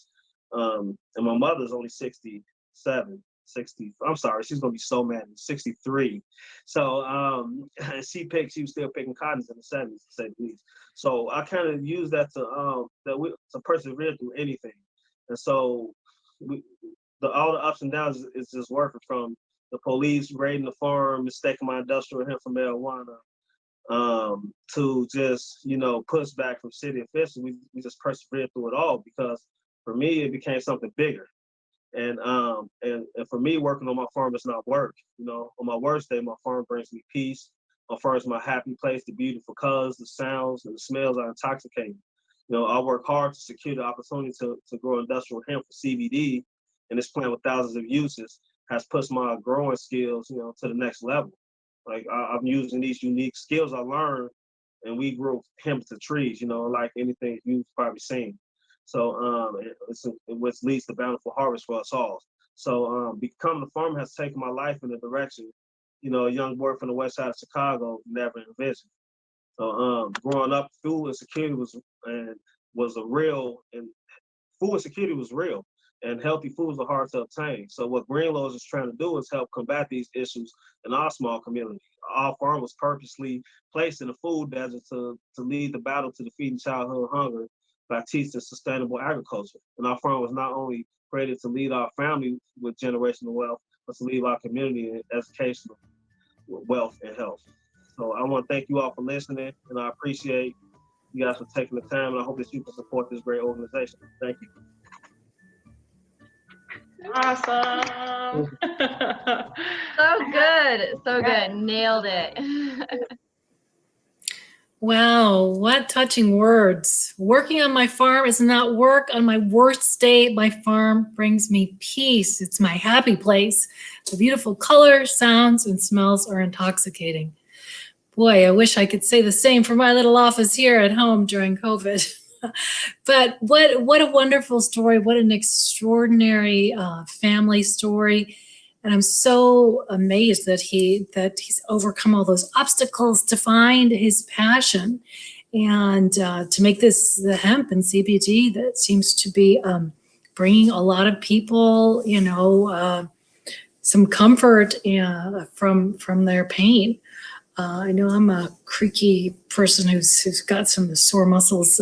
And my mother's only 67, 60. I'm sorry, she's gonna be so mad. 63. So she was still picking cottons in the 70s, to say the least. So I kind of use that to persevere through anything. And so all the ups and downs is just working, from the police raiding the farm, mistaking my industrial hemp for marijuana, to just push back from city officials. We just persevered through it all, because for me it became something bigger. And for me, working on my farm is not work. On my worst day, my farm brings me peace. My farm is my happy place. The beautiful colors, the sounds, and the smells are intoxicating. I work hard to secure the opportunity to grow industrial hemp for CBD, and this plant with thousands of uses has pushed my growing skills, to the next level. Like I'm using these unique skills I learned, and we grow hemp to trees, like anything you've probably seen. So which leads to bountiful harvest for us all. So becoming a farmer has taken my life in a direction, a young boy from the west side of Chicago never envisioned. So growing up, food insecurity was real, and food insecurity was real. and healthy foods are hard to obtain. So what Greenlows is trying to do is help combat these issues in our small community. Our farm was purposely placed in the food desert to lead the battle to defeating childhood hunger by teaching sustainable agriculture. And our farm was not only created to lead our family with generational wealth, but to lead our community in educational wealth and health. So I want to thank you all for listening, and I appreciate you guys for taking the time, and I hope that you can support this great organization. Thank you. Awesome. So good. So good. Nailed it. Wow, what touching words. Working on my farm is not work. On my worst day, my farm brings me peace. It's my happy place. The beautiful colors, sounds, and smells are intoxicating. Boy, I wish I could say the same for my little office here at home during COVID. But what a wonderful story. What an extraordinary family story. And I'm so amazed that he's overcome all those obstacles to find his passion and to make this the hemp and CBD that seems to be bringing a lot of people, some comfort from their pain. I know I'm a creaky person who's got some sore muscles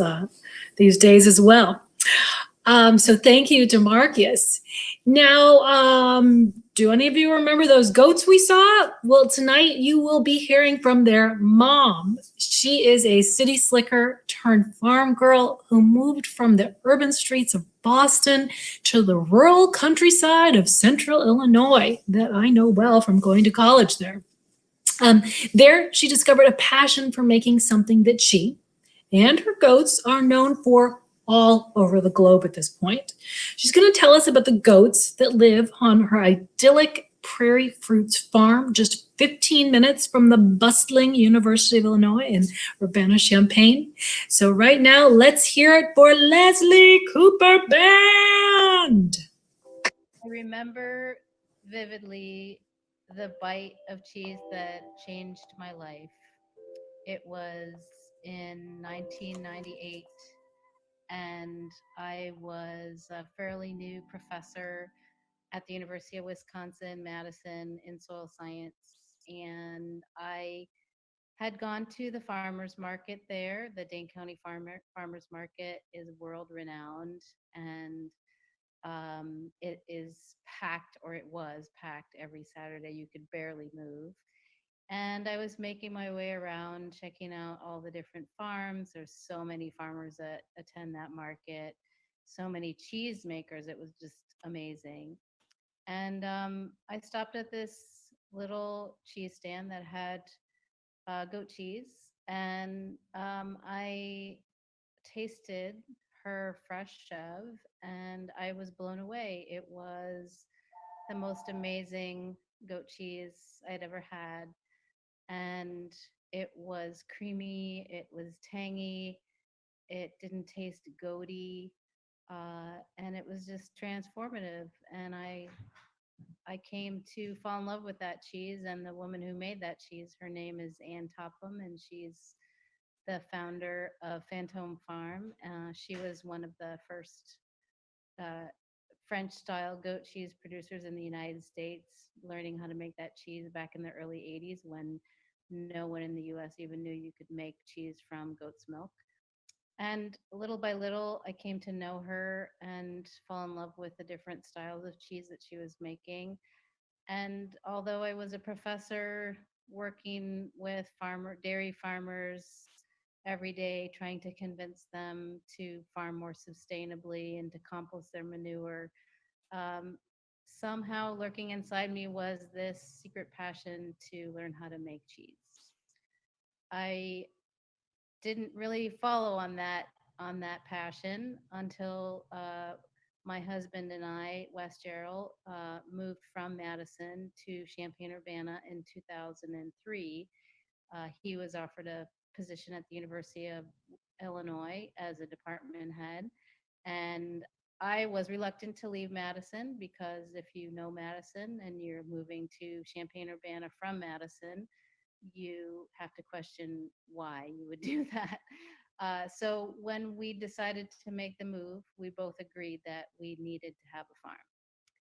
these days as well. So thank you, Demarcus. Now, do any of you remember those goats we saw? Well, tonight you will be hearing from their mom. She is a city slicker turned farm girl who moved from the urban streets of Boston to the rural countryside of central Illinois that I know well from going to college there. There, she discovered a passion for making something that she and her goats are known for all over the globe at this point. She's going to tell us about the goats that live on her idyllic Prairie Fruits farm, just 15 minutes from the bustling University of Illinois in Urbana-Champaign. So right now, let's hear it for Leslie Cooper Band. I remember vividly the bite of cheese that changed my life. It was in 1998, and I was a fairly new professor at the University of Wisconsin-Madison in soil science, and I had gone to the farmers market there. The Dane County Farmers Market is world renowned, and it is packed, or it was packed every Saturday. You could barely move. And I was making my way around, checking out all the different farms. There's so many farmers that attend that market, so many cheese makers. It was just amazing. And I stopped at this little cheese stand that had goat cheese, and I tasted her fresh shove, and I was blown away. It was the most amazing goat cheese I'd ever had, and it was creamy, it was tangy, it didn't taste goaty, and it was just transformative. And I came to fall in love with that cheese, and the woman who made that cheese, her name is Ann Topham, and she's the founder of Fantôme Farm. She was one of the first French-style goat cheese producers in the United States, learning how to make that cheese back in the early 80s when no one in the US even knew you could make cheese from goat's milk. And little by little, I came to know her and fall in love with the different styles of cheese that she was making. And although I was a professor working with dairy farmers every day, trying to convince them to farm more sustainably and to compost their manure, somehow lurking inside me was this secret passion to learn how to make cheese. I didn't really follow on that passion until my husband and I, Wes Gerald, moved from Madison to Champaign-Urbana in 2003. He was offered a position at the University of Illinois as a department head, and I was reluctant to leave Madison because if you know Madison and you're moving to Champaign-Urbana from Madison, you have to question why you would do that. So when we decided to make the move, we both agreed that we needed to have a farm.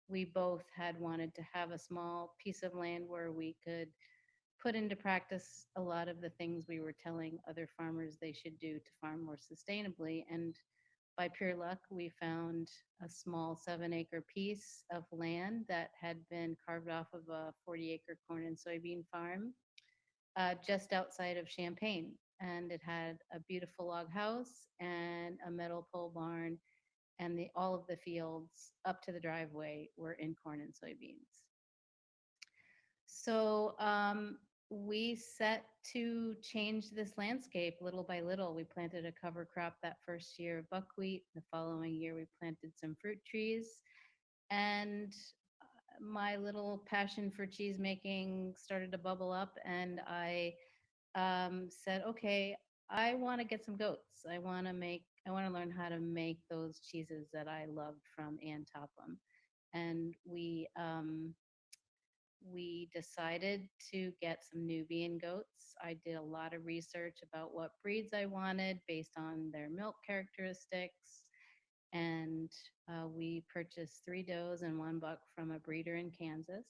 We both had wanted to have a small piece of land where we could put into practice a lot of the things we were telling other farmers they should do to farm more sustainably. And by pure luck, we found a small 7-acre piece of land that had been carved off of a 40-acre corn and soybean farm just outside of Champaign. And it had a beautiful log house and a metal pole barn, and all of the fields up to the driveway were in corn and soybeans. So we set to change this landscape little by little. We planted a cover crop that first year of buckwheat. The following year, we planted some fruit trees. And my little passion for cheese making started to bubble up, and I said, okay, I want to get some goats. I want to learn how to make those cheeses that I loved from Ann Topham. And we decided to get some Nubian goats. I did a lot of research about what breeds I wanted based on their milk characteristics. And we purchased 3 does and 1 buck from a breeder in Kansas.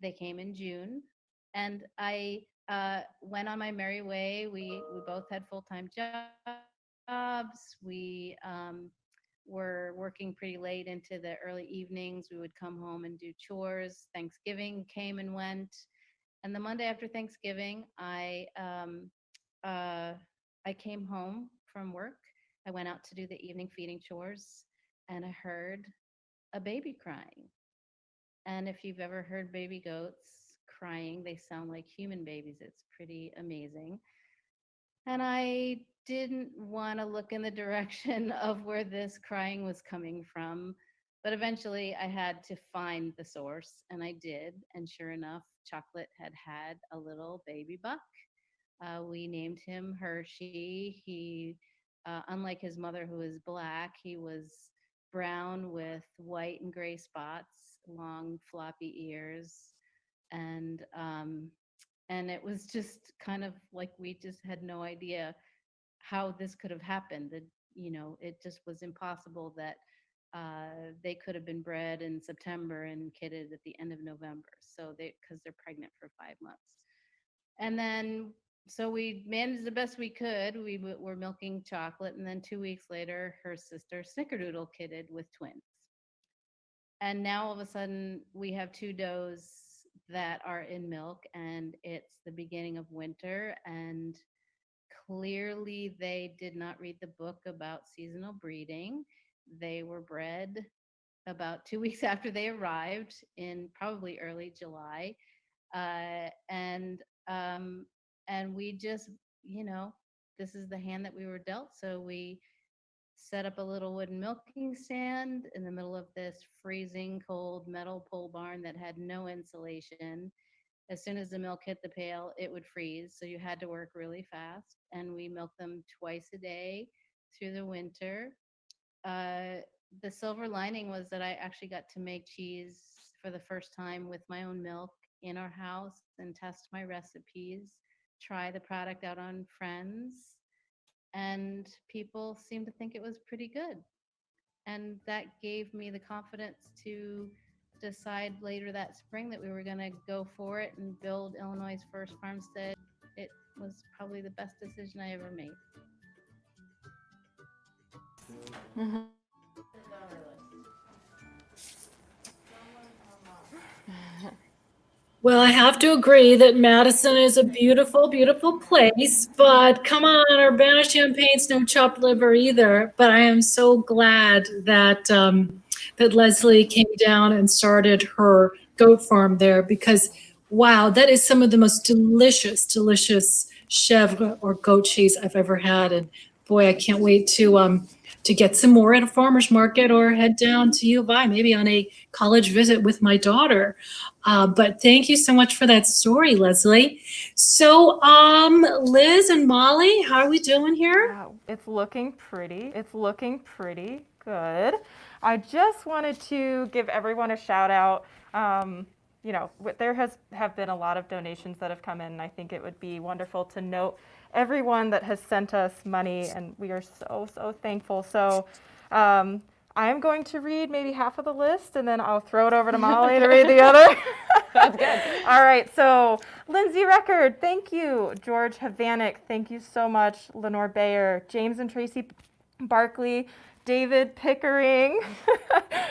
They came in June. And I went on my merry way. We both had full-time jobs. We were working pretty late into the early evenings. We would come home and do chores. Thanksgiving came and went. And the Monday after Thanksgiving, I came home from work. I went out to do the evening feeding chores, and I heard a baby crying. And if you've ever heard baby goats crying, they sound like human babies. It's pretty amazing. And I didn't want to look in the direction of where this crying was coming from. But eventually I had to find the source, and I did. And sure enough, Chocolate had a little baby buck. We named him Hershey. He, unlike his mother, who was black, he was brown with white and gray spots, long floppy ears, and it was just kind of like we just had no idea how this could have happened. That it just was impossible that they could have been bred in September and kidded at the end of November. So because they're pregnant for 5 months, and then so we managed the best we could. We were milking Chocolate, and then 2 weeks later, her sister Snickerdoodle kidded with twins. And now all of a sudden, we have 2 does that are in milk, and it's the beginning of winter. And clearly, they did not read the book about seasonal breeding. They were bred about 2 weeks after they arrived in probably early July. And we just, this is the hand that we were dealt. So we set up a little wooden milking stand in the middle of this freezing cold metal pole barn that had no insulation. As soon as the milk hit the pail, it would freeze. So you had to work really fast. And we milked them twice a day through the winter. The silver lining was that I actually got to make cheese for the first time with my own milk in our house and test my recipes, try the product out on friends, and people seemed to think it was pretty good. And that gave me the confidence to decide later that spring that we were going to go for it and build Illinois' first farmstead. It was probably the best decision I ever made. Mm-hmm. Well, I have to agree that Madison is a beautiful, beautiful place, but come on, Urbana-Champaign's no chopped liver either. But I am so glad that that Leslie came down and started her goat farm there, because wow, that is some of the most delicious, delicious chèvre or goat cheese I've ever had. And boy, I can't wait to get some more at a farmer's market or head down to U of I, maybe on a college visit with my daughter. But thank you so much for that story, Leslie. So Liz and Molly, how are we doing here? Wow, it's looking pretty. It's looking pretty good. I just wanted to give everyone a shout out. you know, there have been a lot of donations that have come in, and I think it would be wonderful to note everyone that has sent us money, and we are so, so thankful. So I am going to read maybe half of the list, and then I'll throw it over to Molly to read the other. That's good. All right, so Lindsay Record, thank you. George Havanek, thank you so much. Lenore Bayer, James and Tracy Barkley, David Pickering,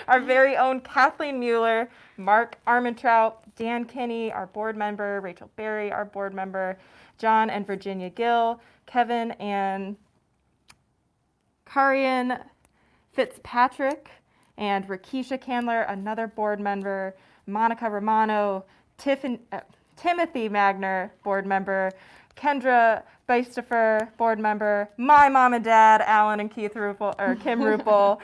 our very own Kathleen Mueller, Mark Armentrout, Dan Kinney, our board member, Rachel Berry, our board member, John and Virginia Gill, Kevin and Karian Fitzpatrick, and Rakisha Candler, another board member, Monica Romano, Timothy Magner, board member, Kendra Beistefer, board member, my mom and dad, Alan and Kim Ruppel,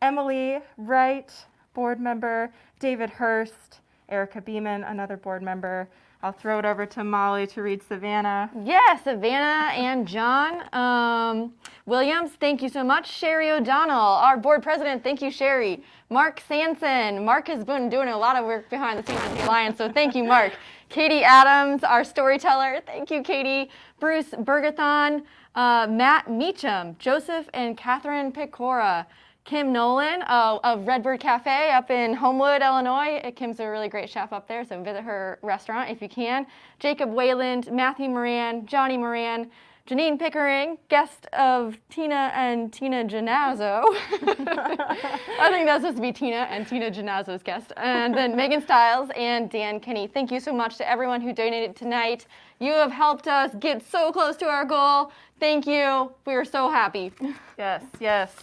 Emily Wright, board member, David Hurst, Erica Beeman, another board member. I'll throw it over to Molly to read Savannah. Yeah, Savannah and John Williams, thank you so much. Sherry O'Donnell, our board president, thank you, Sherry. Mark Sanson, Mark has been doing a lot of work behind the scenes of the Alliance, so thank you, Mark. Katie Adams, our storyteller, thank you, Katie. Bruce Bergathon, Matt Meacham, Joseph and Catherine Pecora, Kim Nolan of Redbird Cafe up in Homewood, Illinois. Kim's a really great chef up there, so visit her restaurant if you can. Jacob Wayland, Matthew Moran, Johnny Moran, Janine Pickering, guest of Tina and Tina Genazzo. I think that's supposed to be Tina and Tina Genazzo's guest. And then Megan Stiles and Dan Kinney. Thank you so much to everyone who donated tonight. You have helped us get so close to our goal. Thank you. We are so happy. Yes, yes.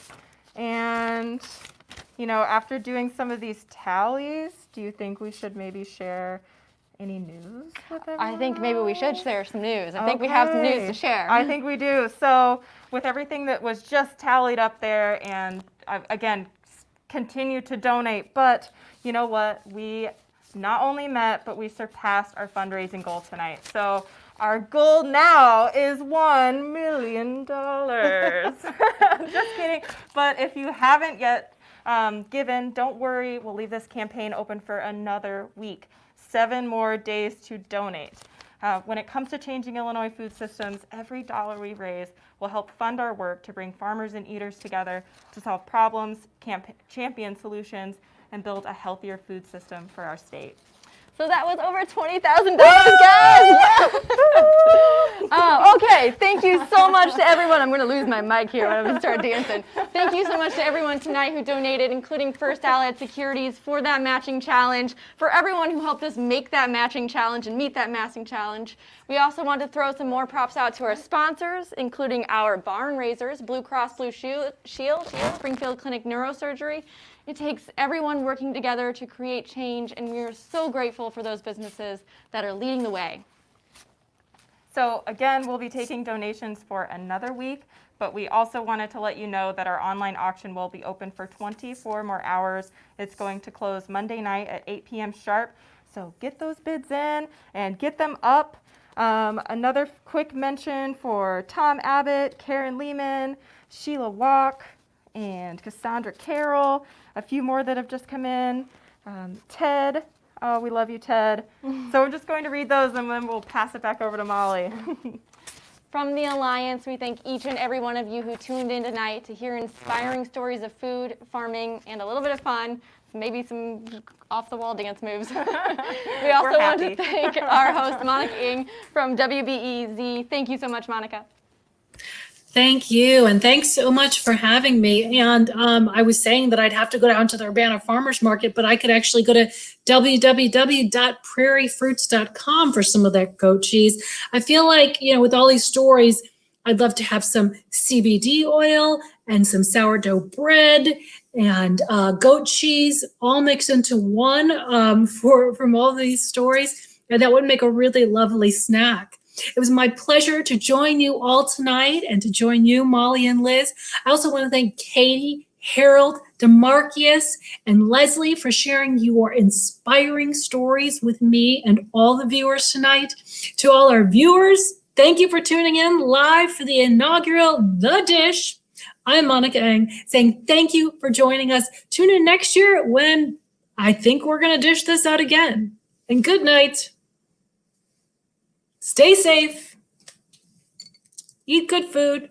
And, you know, after doing some of these tallies, do you think we should maybe share any news with everyone? I think maybe we should share some news. I think we have some news to share. I think we do. So with everything that was just tallied up there, and again, continue to donate, but you know what? We not only met, but we surpassed our fundraising goal tonight. So our goal now is $1 million. Just kidding. But if you haven't yet given, don't worry. We'll leave this campaign open for another week. 7 more days to donate. When it comes to changing Illinois food systems, every dollar we raise will help fund our work to bring farmers and eaters together to solve problems, champion solutions, and build a healthier food system for our state. So that was over $20,000, guys. Yeah. Okay, thank you so much to everyone. I'm going to lose my mic here when I'm going to start dancing. Thank you so much to everyone tonight who donated, including First Allied Securities for that matching challenge, for everyone who helped us make that matching challenge and meet that matching challenge. We also want to throw some more props out to our sponsors, including our barn raisers, Blue Cross Blue Shield, Springfield Clinic Neurosurgery. It takes everyone working together to create change, and we are so grateful for those businesses that are leading the way. So again, we'll be taking donations for another week, but we also wanted to let you know that our online auction will be open for 24 more hours. It's going to close Monday night at 8 p.m. sharp. So get those bids in and get them up. Another quick mention for Tom Abbott, Karen Lehman, Sheila Walk, and Cassandra Carroll, a few more that have just come in. Ted, oh, we love you, Ted. So we're just going to read those and then we'll pass it back over to Molly. From the Alliance, we thank each and every one of you who tuned in tonight to hear inspiring stories of food, farming, and a little bit of fun, maybe some off-the-wall dance moves. We also want to thank our host, Monica Ng from WBEZ. Thank you so much, Monica. Thank you, and thanks so much for having me. And I was saying that I'd have to go down to the Urbana Farmers Market, but I could actually go to www.prairiefruits.com for some of that goat cheese. I feel like, you know, with all these stories, I'd love to have some CBD oil and some sourdough bread and goat cheese all mixed into one from all these stories. And that would make a really lovely snack. It was my pleasure to join you all tonight and to join you, Molly and Liz. I also want to thank Katie, Harold, Demarcus, and Leslie for sharing your inspiring stories with me and all the viewers tonight. To all our viewers, thank you for tuning in live for the inaugural The Dish. I'm Monica Ng saying thank you for joining us. Tune in next year when I think we're going to dish this out again. and good night. Stay safe. Eat good food.